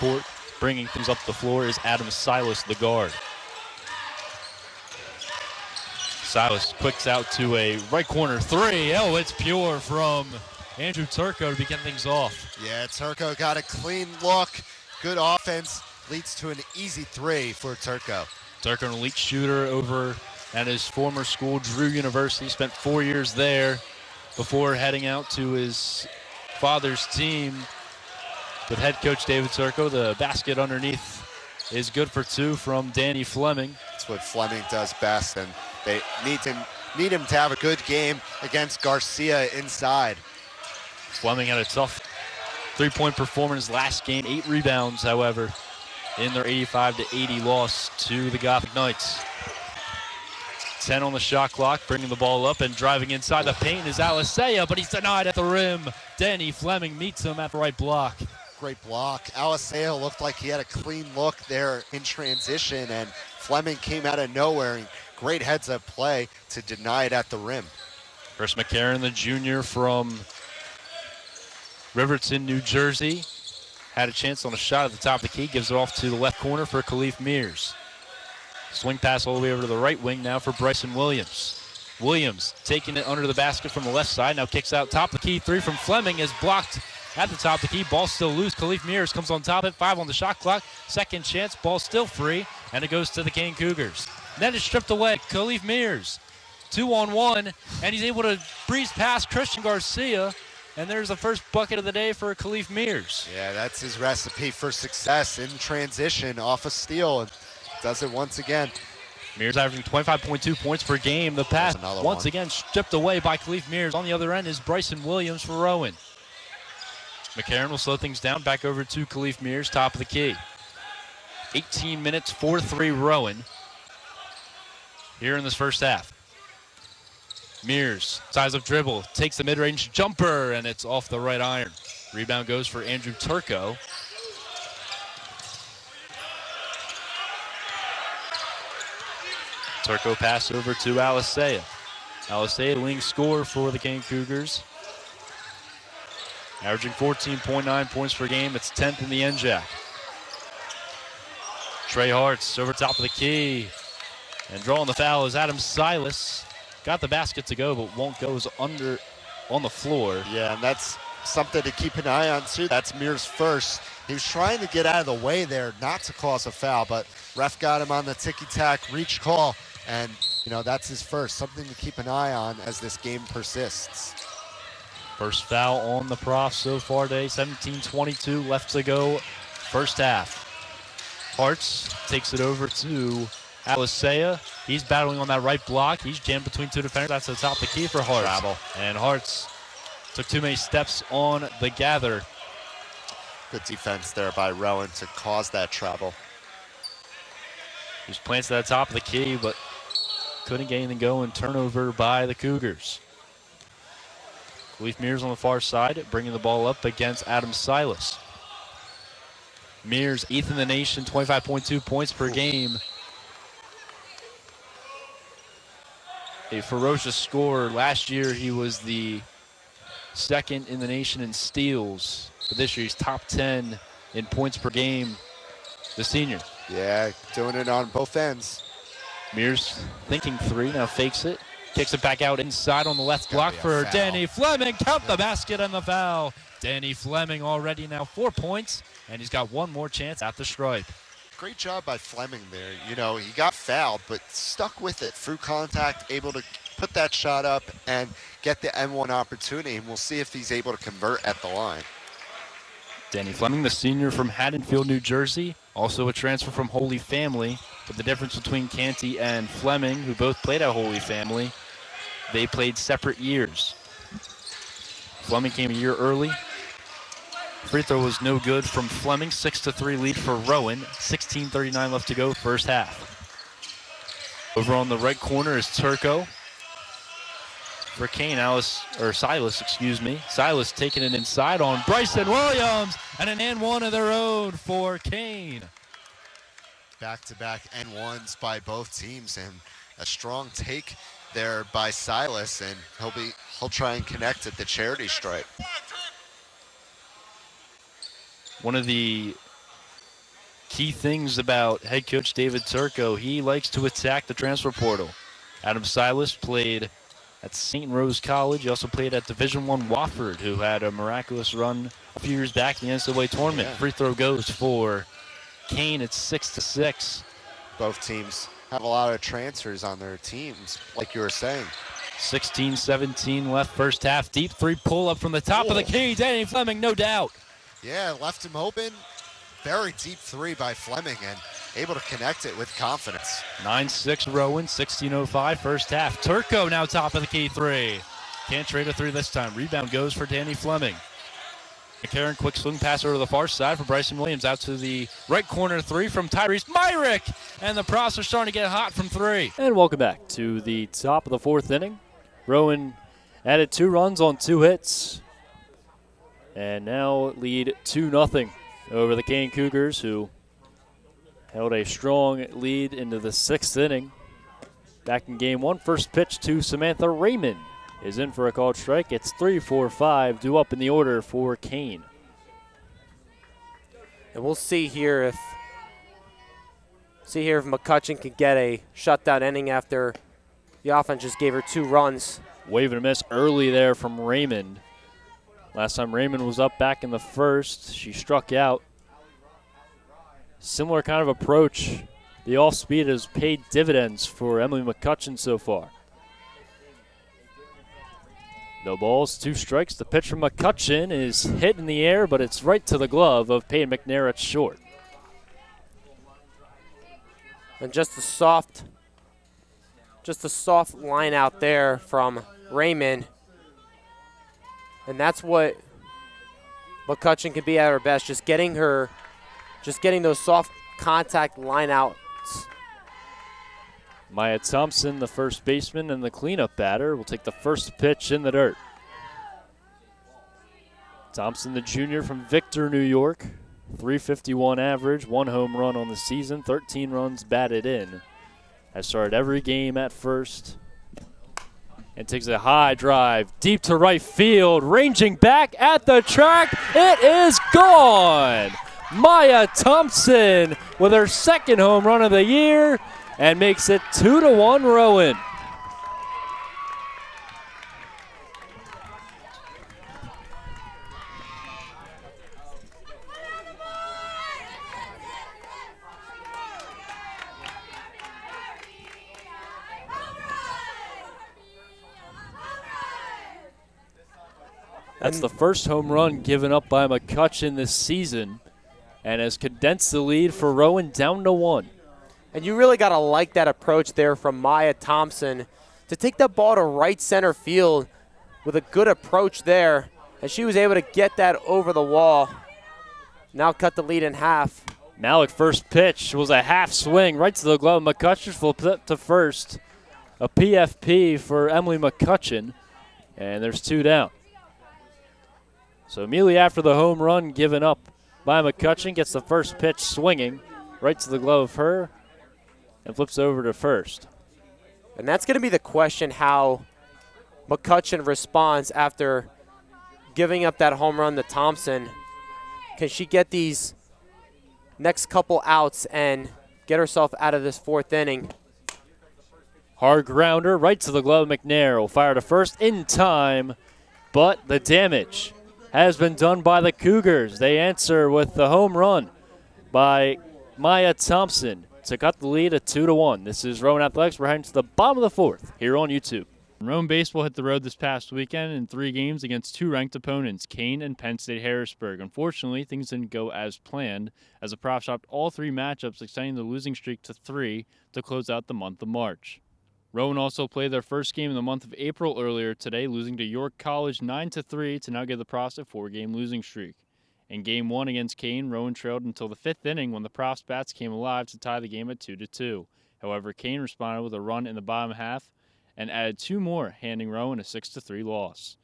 court. Bringing things up the floor is Adam Silas, the guard. Silas quicks out to a right corner three. Oh, it's pure from Andrew Turco to begin things off. Yeah, Turco got a clean look. Good offense leads to an easy three for Turco. Turco, an elite shooter over at his former school, Drew University. Spent 4 years there before heading out to his father's team with head coach David Turco. The basket underneath is good for two from Danny Fleming. That's what Fleming does best, and they need him to have a good game against Garcia inside. Fleming had a tough three-point performance last game. 8 rebounds, however, in their 85-80 loss to the Gothic Knights. 10 on the shot clock, bringing the ball up and driving inside the paint is Alisea, but he's denied at the rim. Danny Fleming meets him at the right block. Great block. Alisea looked like he had a clean look there in transition, and Fleming came out of nowhere, and great heads-up play to deny it at the rim. Chris McCarron, the junior from Riverton, New Jersey, had a chance on a shot at the top of the key, gives it off to the left corner for Khalif Mears. Swing pass all the way over to the right wing now for Bryson Williams. Williams taking it under the basket from the left side, now kicks out top of the key. Three from Fleming is blocked at the top of the key. Ball still loose. Khalif Mears comes on top of it. 5 on the shot clock. Second chance. Ball still free. And it goes to the Kane Cougars. Net is stripped away. Khalif Mears 2-on-1. And he's able to breeze past Christian Garcia. And there's the first bucket of the day for Khalif Mears. Yeah, that's his recipe for success in transition off a steal. And does it once again. Mears averaging 25.2 points per game. The pass once again stripped away by Khalif Mears. On the other end is Bryson Williams for Rowan. McCarron will slow things down. Back over to Khalif Mears, top of the key. 18 minutes, 4-3 Rowan here in this first half. Mears, size of dribble, takes the mid-range jumper, and it's off the right iron. Rebound goes for Andrew Turco. Turco pass over to Alisea. Alisea, the leading scorer for the Kane Cougars. Averaging 14.9 points per game. It's 10th in the NJAC. Trey Hartz over top of the key. And drawing the foul is Adam Silas. Got the basket to go, but won't go under on the floor. Yeah, and that's something to keep an eye on, too. That's Mears' first. He was trying to get out of the way there not to cause a foul, but ref got him on the ticky-tack reach call. And, you know, that's his first. Something to keep an eye on as this game persists. First foul on the Prof so far today. 17:22 left to go. First half. Hartz takes it over to Alisea. He's battling on that right block. He's jammed between two defenders. That's the top of the key for Hartz. Travel. And Hartz took too many steps on the gather. Good defense there by Rowan to cause that travel. He was planted at the top of the key, but couldn't get anything going. Turnover by the Cougars. Khalif Mears on the far side, bringing the ball up against Adam Silas. Mears, 8th in the nation, 25.2 points per game. A ferocious scorer. Last year, he was the 2nd in the nation in steals. But this year, he's top 10 in points per game, the senior. Yeah, doing it on both ends. Mears thinking three, now fakes it. Kicks it back out inside on the left block for Danny Fleming. Count the basket and the foul. Danny Fleming already now 4 points, and he's got one more chance at the stripe. Great job by Fleming there. You know, he got fouled, but stuck with it through contact, able to put that shot up and get the M1 opportunity, and we'll see if he's able to convert at the line. Danny Fleming, the senior from Haddonfield, New Jersey, also a transfer from Holy Family. But the difference between Canty and Fleming, who both played at Holy Family, they played separate years. Fleming came a year early. Free throw was no good from Fleming. 6-3 lead for Rowan. 16:39 left to go, first half. Over on the right corner is Turco. For Kane, Silas, excuse me. Silas taking it inside on Bryson Williams, and an N1 of their own for Kane. Back-to-back N1s by both teams, and a strong take there by Silas, and he'll try and connect at the charity stripe. One of the key things about head coach David Turco. He likes to attack the transfer portal. Adam Silas played at St. Rose College. He also played at Division I Wofford, who had a miraculous run a few years back in the NCAA tournament. Yeah. Free throw goes for Kane. It's 6-6. Both teams have a lot of transfers on their teams, like you were saying. 16-17 left first half. Deep three pull-up from the top of the key. Danny Fleming, no doubt. Yeah, left him open. Very deep three by Fleming and able to connect it with confidence. 9-6 Rowan, 16:05 first half. Turco now top of the key three. Can't trade a three this time. Rebound goes for Danny Fleming. McCarron, quick swing pass over to the far side for Bryson Williams. Out to the right corner three from Tyrese Myrick. And the Profs are starting to get hot from three. And welcome back to the top of the fourth inning. Rowan added 2 runs on 2 hits. And now lead 2-0 over the Kane Cougars, who held a strong lead into the 6th inning. Back in game 1, first pitch to Samantha Raymond is in for a called strike. It's 3-4-5 due up in the order for Kane. And we'll see here if McCutcheon can get a shutout inning after the offense just gave her 2 runs. Wave and a miss early there from Raymond. Last time Raymond was up back in the first, she struck out. Similar kind of approach. The off-speed has paid dividends for Emily McCutcheon so far. No balls, 2 strikes. The pitch from McCutcheon is hit in the air, but it's right to the glove of Peyton McNair at short. And just a soft line out there from Raymond. And that's what McCutcheon can be at her best, just getting those soft contact line outs. Maya Thompson, the first baseman and the cleanup batter, will take the first pitch in the dirt. Thompson, the junior from Victor, New York. .351 average, 1 home run on the season, 13 runs batted in. Has started every game at first. And takes a high drive deep to right field, ranging back at the track. It is gone! Maya Thompson with her 2nd home run of the year and makes it 2-1 Rowan. That's the first home run given up by McCutcheon this season and has condensed the lead for Rowan down to 1. And you really got to like that approach there from Maya Thompson to take that ball to right center field with a good approach there. And she was able to get that over the wall. Now cut the lead in half. Malik first pitch was a half swing right to the glove. McCutcheon flipped it to first. A PFP for Emily McCutcheon. And there's 2 down. So immediately after the home run given up by McCutcheon, gets the first pitch swinging right to the glove of her and flips over to first. And that's going to be the question, how McCutcheon responds after giving up that home run to Thompson. Can she get these next couple outs and get herself out of this 4th inning? Hard grounder right to the glove of McNair. Will fire to first in time, but the damage has been done by the Cougars. They answer with the home run by Maya Thompson to cut the lead at 2-1. This is Rowan Athletics. We're heading to the bottom of the 4th here on YouTube. Rowan baseball hit the road this past weekend in 3 games against 2 ranked opponents, Kane and Penn State Harrisburg. Unfortunately, things didn't go as planned, as the Profs stopped all 3 matchups, extending the losing streak to 3 to close out the month of March. Rowan also played their first game in the month of April earlier today, losing to York College 9-3 to now give the Profs a 4-game losing streak. In Game 1 against Kane, Rowan trailed until the 5th inning when the Profs' bats came alive to tie the game at 2-2. However, Kane responded with a run in the bottom half and added 2 more, handing Rowan a 6-3 loss.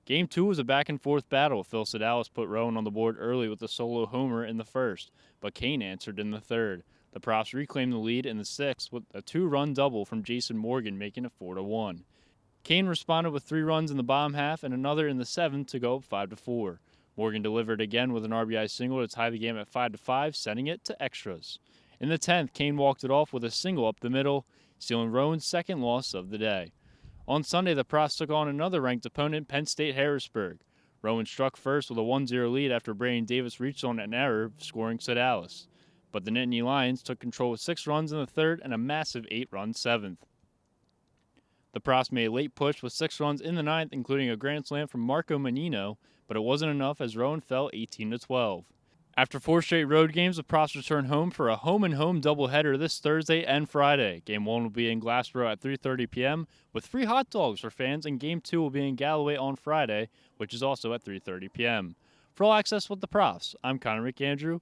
Game 2 was a back-and-forth battle. Phil Sedalis put Rowan on the board early with a solo homer in the first, but Kane answered in the third. The Profs reclaimed the lead in the 6th with a 2-run double from Jason Morgan, making it 4-1. Kane responded with 3 runs in the bottom half and another in the 7th to go up 5-4. Morgan delivered again with an RBI single to tie the game at 5-5, sending it to extras. In the 10th, Kane walked it off with a single up the middle, sealing Rowan's second loss of the day. On Sunday, the Profs took on another ranked opponent, Penn State Harrisburg. Rowan struck first with a 1-0 lead after Brandon Davis reached on an error, scoring Sedalis. But the Nittany Lions took control with 6 runs in the 3rd and a massive 8-run 7th. The Profs made a late push with 6 runs in the 9th, including a grand slam from Marco Menino, but it wasn't enough as Rowan fell 18-12. After 4 straight road games, the Profs return home for a home-and-home doubleheader this Thursday and Friday. Game 1 will be in Glassboro at 3:30 p.m. with free hot dogs for fans, and Game 2 will be in Galloway on Friday, which is also at 3:30 p.m. For All Access with the Profs, I'm Connor McAndrew.